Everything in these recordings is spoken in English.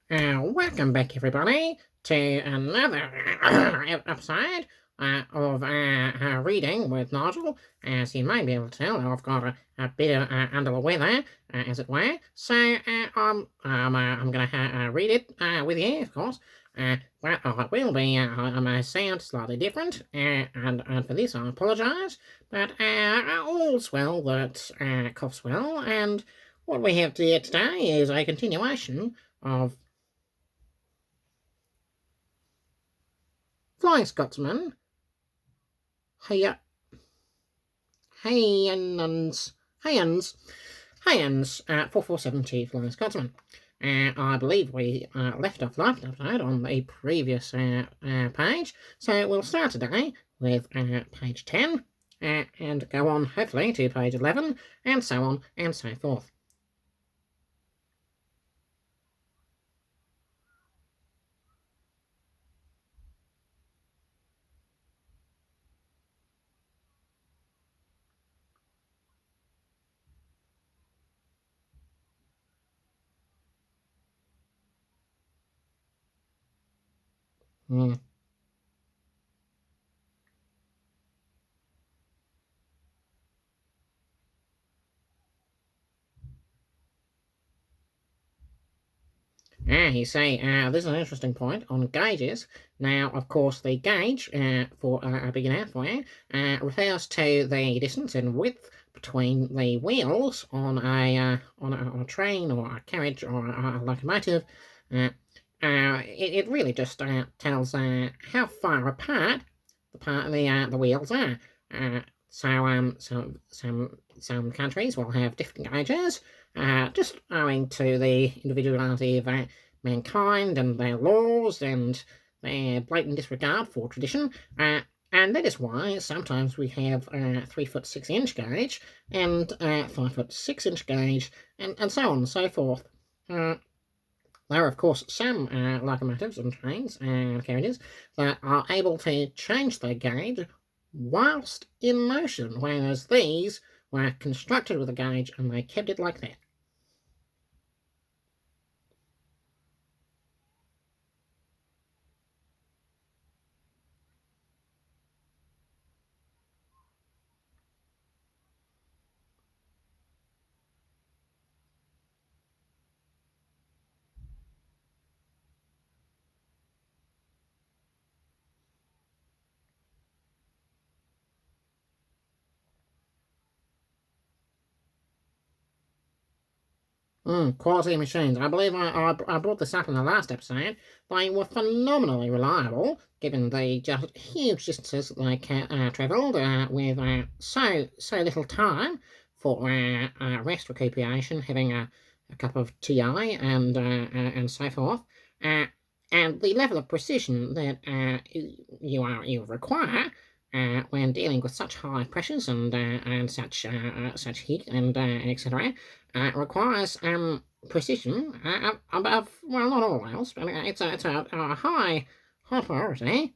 Welcome back, everybody, to another episode of Reading with Nigel. As you may be able to tell, I've got a bit under the weather, as it were. So I'm going to read it with you, of course. But I will be. I may sound slightly different, and for this I apologise. But all's well that coughs well, and what we have here today is a continuation of Flying Scotsman, Hay Hayans, Hayans, Hayans, 447 Flying Scotsman. I believe we left off last episode on the previous page, so we'll start today with page 10 and go on hopefully to page 11 and so on and so forth. Mm. You see, this is an interesting point on gauges. Now, of course, the gauge for a beginner for you refers to the distance and width between the wheels on a train or a carriage or a locomotive. It really just tells how far apart the wheels are. Some countries will have different gauges, just owing to the individuality of mankind and their laws and their blatant disregard for tradition. And that is why sometimes we have 3 foot 6 inch gauge and 5 foot 6 inch gauge, and so on and so forth. There are, of course, some locomotives and trains and carriages that are able to change their gauge whilst in motion, whereas these were constructed with a gauge and they kept it like that. Quality machines. I believe I brought this up in the last episode. They were phenomenally reliable, given the just huge distances that they travelled with so little time for rest, recuperation, having a cup of tea and so forth. And the level of precision that you require when dealing with such high pressures and such heat and etc. Requires precision above, well, not all else, but it's a high priority.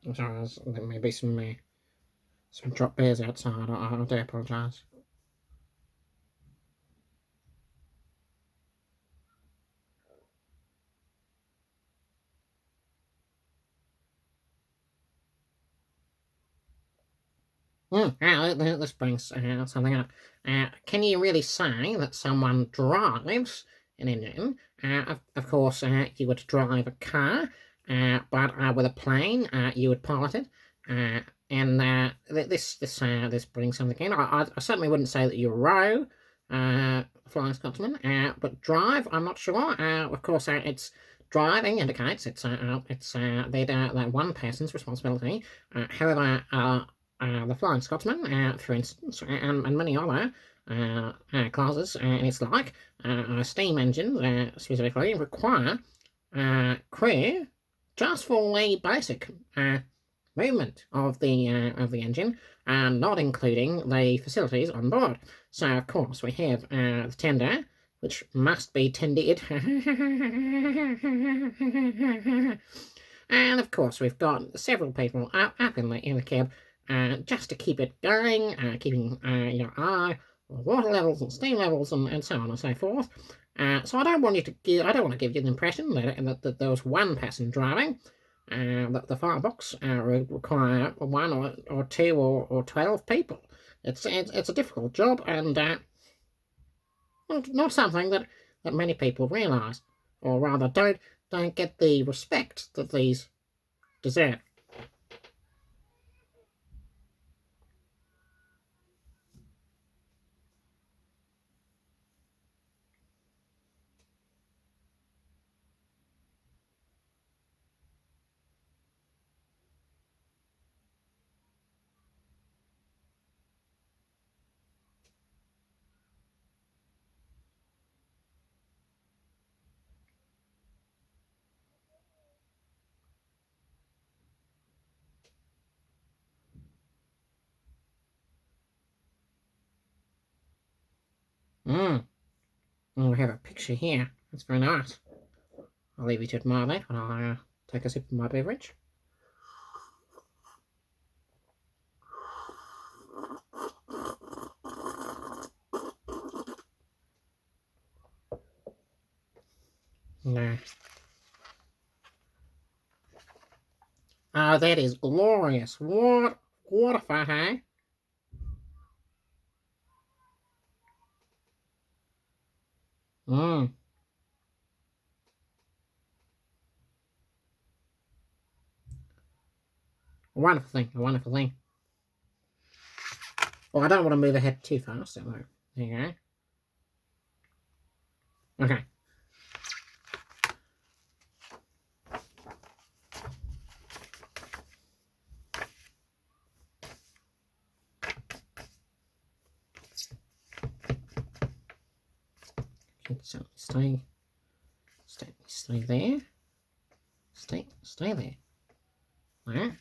I'm sorry, there may be some drop bears outside. I do apologise. This brings something up. Can you really say that someone drives an engine? Of course, you would drive a car, but with a plane, you would pilot it. And this brings something in. I certainly wouldn't say that you row, Flying Scotsman, but drive, I'm not sure. Of course, it's driving indicates it's that one person's responsibility. However, the Flying Scotsman, for instance, and many other classes, and it's like steam engines specifically require crew just for the basic movement of the engine, and not including the facilities on board. So of course we have the tender, which must be tended. And of course we've got several people up in the cab just to keep it going, keeping your eye on water levels and steam levels and so on and so forth. So I don't want to give you the impression that there was one person driving. That the firebox require one or two or 12 people. It's a difficult job, and not something that many people realise, or rather don't get the respect that these deserve. Mm. We have a picture here. That's very nice. I'll leave you to admire that when I take a sip of my beverage. No. Oh, that is glorious. What a photo. Mm. A wonderful thing. A wonderful thing. Well, I don't want to move ahead too fast, so there you go. Okay. So stay there. Stay there. There.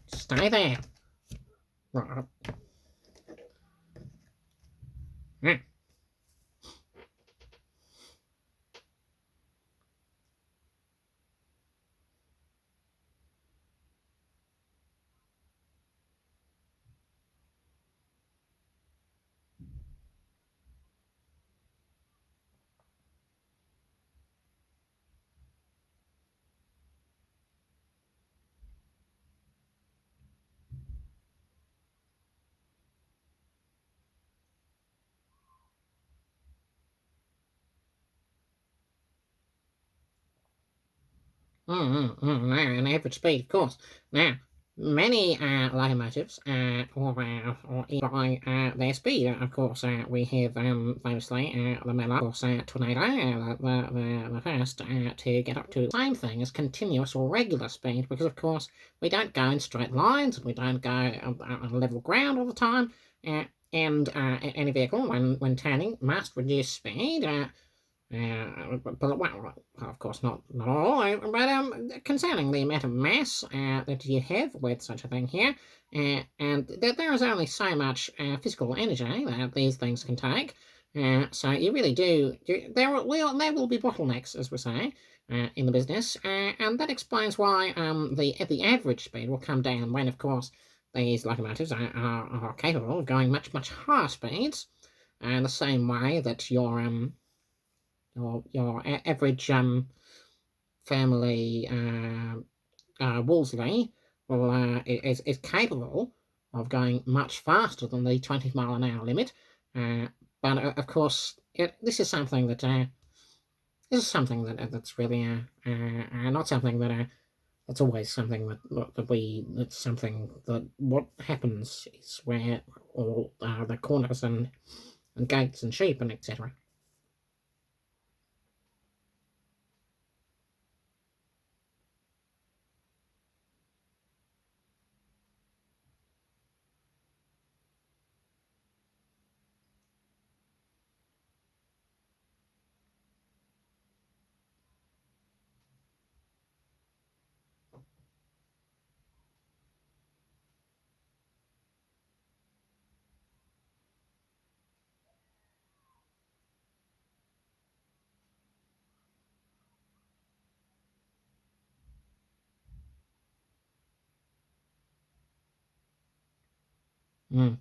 Stay there. Right. Yeah. Now, an average speed, of course. Now, many locomotives or by their speed, of course. We have famously the Miller, of course, Tornado, the first to get up to the same thing as continuous or regular speed, because of course we don't go in straight lines, we don't go on level ground all the time, and any vehicle when turning must reduce speed. But well, of course, not all. But concerning the amount of mass that you have with such a thing here, and there is only so much physical energy that these things can take. So you really do. There will be bottlenecks, as we say, in the business, and that explains why the average speed will come down when, of course, these locomotives are capable of going much higher speeds, and the same way that your average family Wolseley is capable of going much faster than the 20-mile-an-hour limit. But of course, this is something that's really not something that that's always something that's something that what happens is where all the corners and gates and sheep and etc. Mm.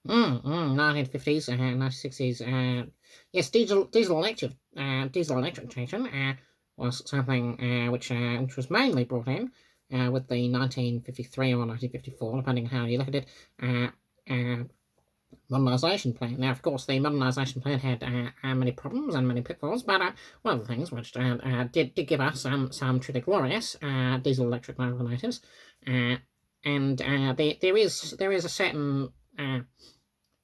Mm, 1950s, 1960s. Yes, diesel electrification was something which was mainly brought in with the 1953 or 1954, depending on how you look at it, uh, modernisation plan. Now, of course, the modernisation plan had many problems and many pitfalls, but one of the things which did give us some truly glorious diesel electric locomotives, and there is a certain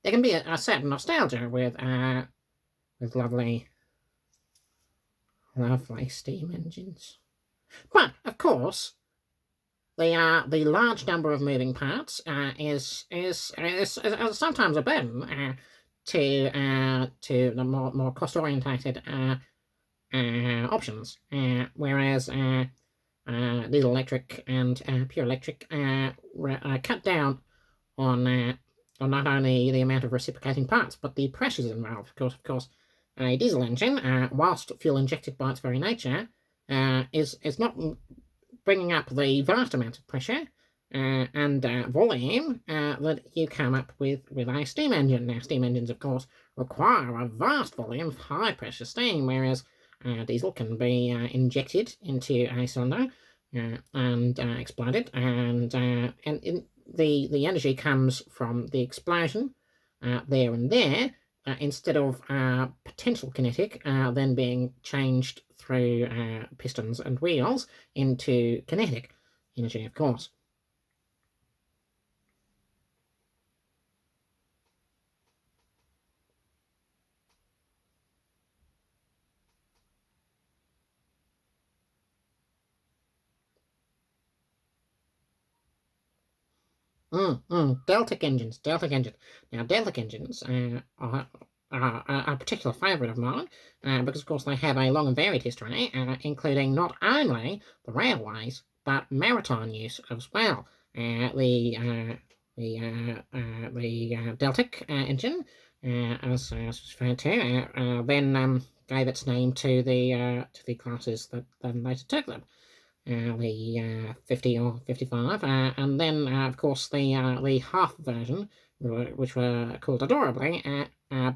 there can be a certain nostalgia with lovely steam engines. But of course, the large number of moving parts is sometimes a burden to the more cost orientated options. Whereas diesel electric and pure electric cut down on not only the amount of reciprocating parts, but the pressures involved. Of course, a diesel engine, whilst fuel injected by its very nature, is not bringing up the vast amount of pressure and volume that you come up with a steam engine. Now, steam engines, of course, require a vast volume of high pressure steam, whereas diesel can be injected into a cylinder and exploded, and the energy comes from the explosion there and there, instead of potential kinetic then being changed through pistons and wheels into kinetic energy, of course. Deltic engines. Deltic engines. Now, Deltic engines are a particular favourite of mine because, of course, they have a long and varied history, including not only the railways but maritime use as well. The Deltic engine, as referred to, then gave its name to the classes that then later took them. The 50 or 55, and then of course the half version, which were called adorably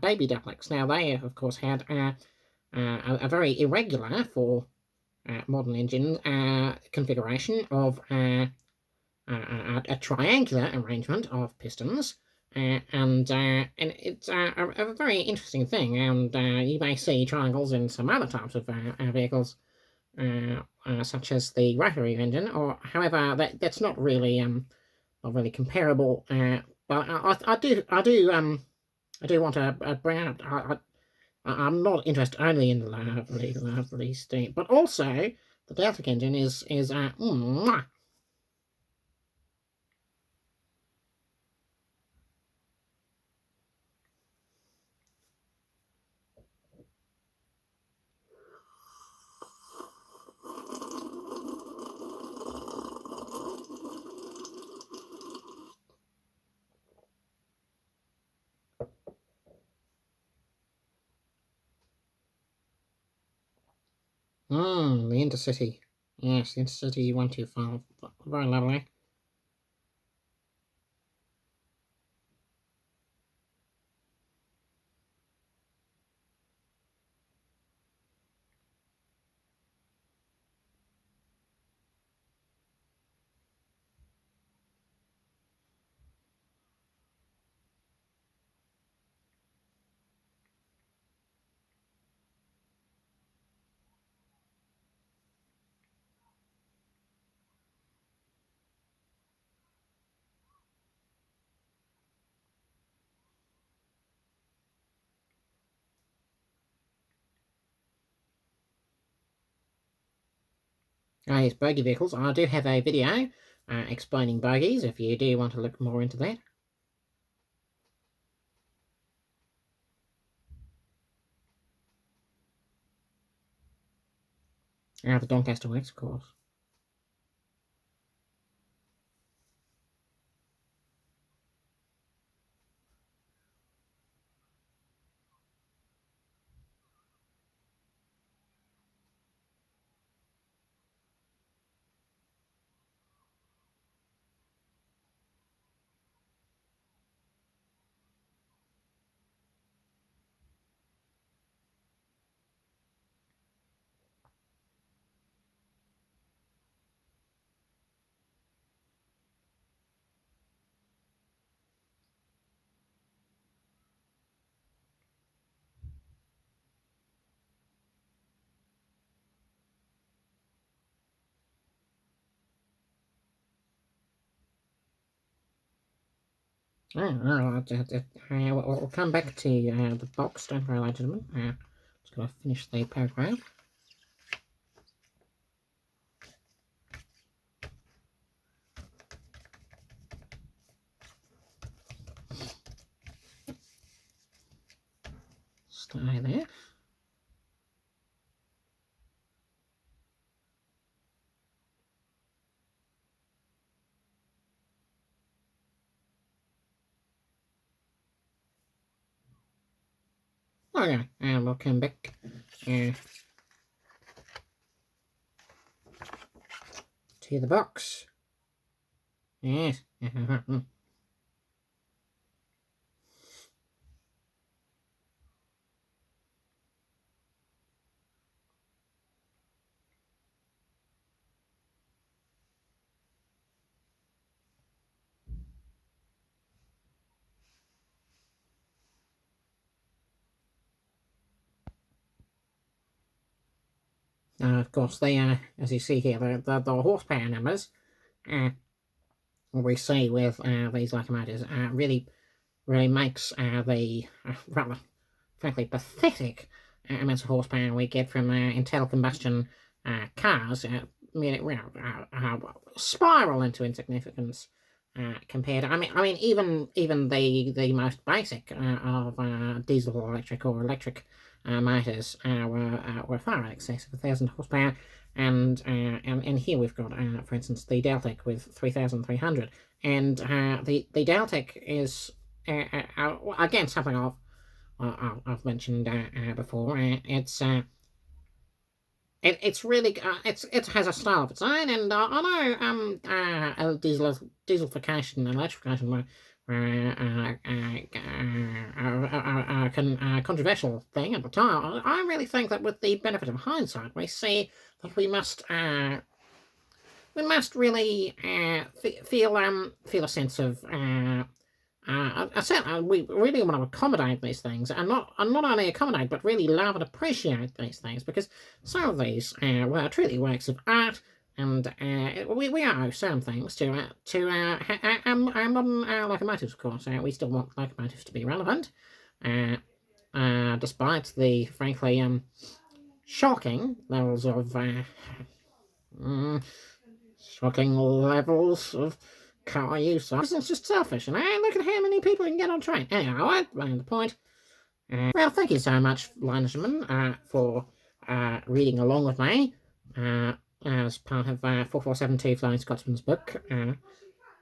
baby duplexes. Now they of course had a very irregular for modern engine configuration of a triangular arrangement of pistons. And it's a very interesting thing, and you may see triangles in some other types of vehicles, such as the rotary engine, or however that's not really comparable. But I do want to bring out. I'm not interested only in the lovely steam, but also the Delta engine is the intercity. Yes, the intercity 125, very lovely. Yes, bogey vehicles. I do have a video explaining bogies if you do want to look more into that. The Doncaster works, of course. We'll come back to the box, don't worry, ladies and gentlemen. Just got to finish the paragraph. Stay there. Okay, and we'll come back to the box. Yes. Of course, they as you see here, the horsepower numbers we see with these locomotives really makes the rather frankly pathetic amounts of horsepower we get from internal combustion cars spiral into insignificance compared. I mean, even the most basic of diesel or electric motors were far in excess of 1,000 horsepower, and here we've got, for instance, the Deltic with 3,300, and the Deltic is again something I've mentioned before. It's really it has a style of its own, and I know dieselification and electrification were a controversial thing at the time. I really think that with the benefit of hindsight, we see that we must really feel a sense of we really want to accommodate these things, and not only accommodate, but really love and appreciate these things, because some of these were truly works of art, and we owe some things to our modern locomotives, of course. We still want locomotives to be relevant, despite the frankly shocking levels of car use. It's just selfish, and look at how many people you can get on train. Anyway, I won't blame the point. Well, thank you so much, ladies and gentlemen, for reading along with me as part of 4472 Flying Scotsman's book.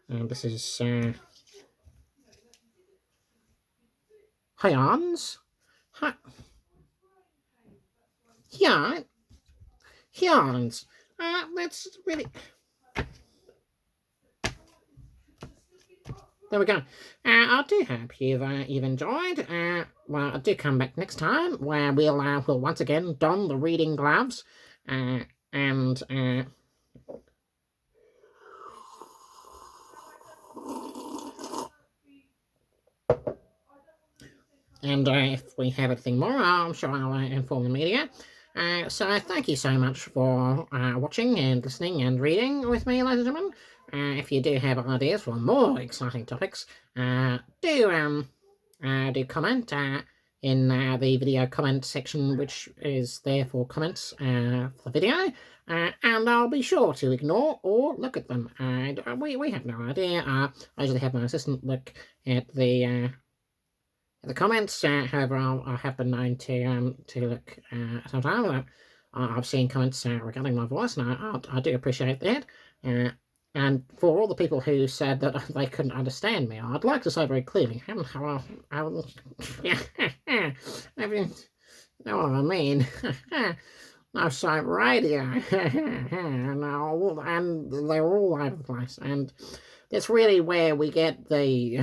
This is Hyans. Hyans. That's really... There we go. I do hope you've enjoyed. Well, do come back next time, where we'll once again don the reading gloves, and if we have anything more, I'm sure I'll inform the media. So thank you so much for watching and listening and reading with me, ladies and gentlemen. If you do have ideas for more exciting topics, do comment in the video comment section, which is there for comments for the video. and I'll be sure to ignore or look at them. We have no idea. I usually have my assistant look at the comments. However, I have been known to look sometimes. I've seen comments regarding my voice, and I do appreciate that. And for all the people who said that they couldn't understand me, I'd like to say very clearly, you know what I mean. No site radio, and they're all over the place, and that's really where we get the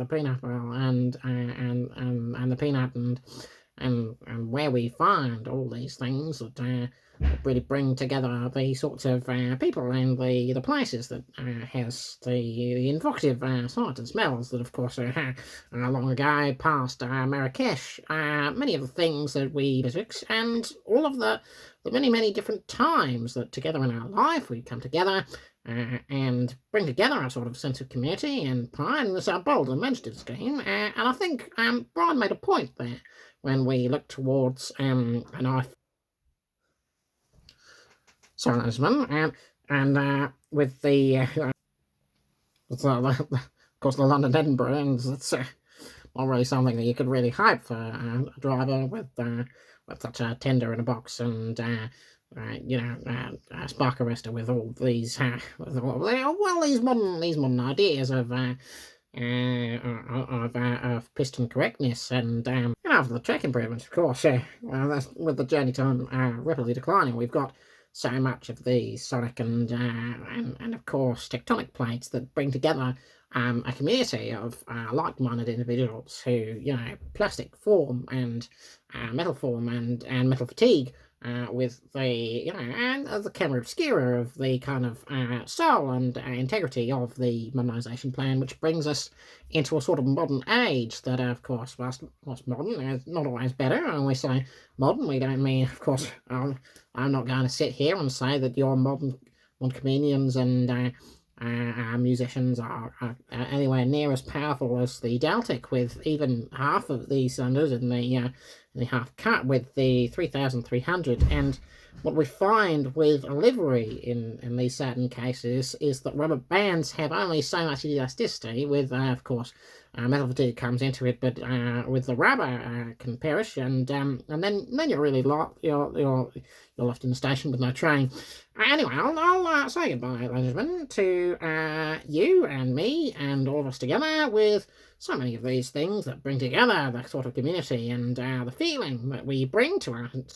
peanut oil and the peanut and where we find all these things that really bring together the sorts of people and the places that has the evocative sights and smells that, of course, long ago past Marrakesh. Many of the things that we visit, and all of the many different times that together in our life we come together and bring together a sort of sense of community and pride in this bold and imaginative scheme. And I think Brian made a point there when we look towards an Scotsman, and with of course, the London Edinburgh, and it's not really something that you could really hype for a driver with such a tender in a box and a spark arrestor with all these these modern ideas of piston correctness and for the track improvements, of course. That's with the journey time rapidly declining. We've got so much of the sonic and of course tectonic plates that bring together a community of like-minded individuals who, plastic form and metal form and metal fatigue with the, and the camera obscura of the kind of soul and integrity of the modernisation plan, which brings us into a sort of modern age that, of course, whilst modern is not always better. And we say modern, we don't mean, of course, I'm not going to sit here and say that your modern comedians and musicians are anywhere near as powerful as the Deltic, with even half of the cylinders in the half cut with the 3300. And what we find with a livery in these certain cases is that rubber bands have only so much elasticity. With of course metal fatigue comes into it, but with the rubber can perish, and then you're really you're left in the station with no train. Anyway, I'll say goodbye, ladies and gentlemen, to you and me and all of us together, with so many of these things that bring together that sort of community and the feeling that we bring to our